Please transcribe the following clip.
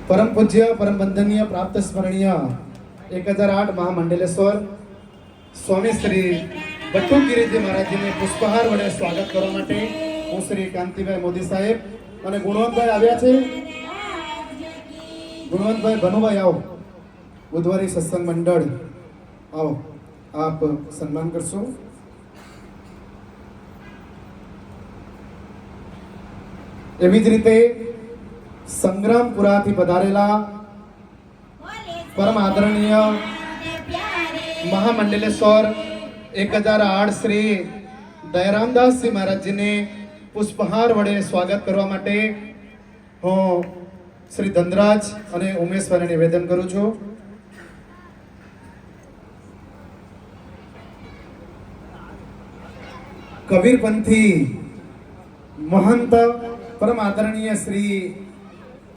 परम पूज्य परम वंदनीय प्राप्त स्मरणीय 1008 महामंडलेश्वर स्वामी श्री बटुक गिरीजी महाराज जी ने पुष्पहार वडे स्वागत करवा माटे હું શ્રી કાંતિભાઈ મોદી સાહેબ અને ગુણવંતભાઈ આવ્યા છે। ગુણવંતભાઈ ભનુભાઈ आओ, बुधवारी सत्संग मंडल आओ, आप सम्मान करशो। एवी ज रीते संग्रामपुराथी पधारेला परम आदरणीय महामंडलेश्वर 1008 श्री दयारामदास जी महाराज जी ने पुष्पहार वडे स्वागत करवा माटे हूँ श्री धनराज अने उमेशभाई निवेदन करूँ छूं। कबीरपंथी महंत परम आदरणीय श्री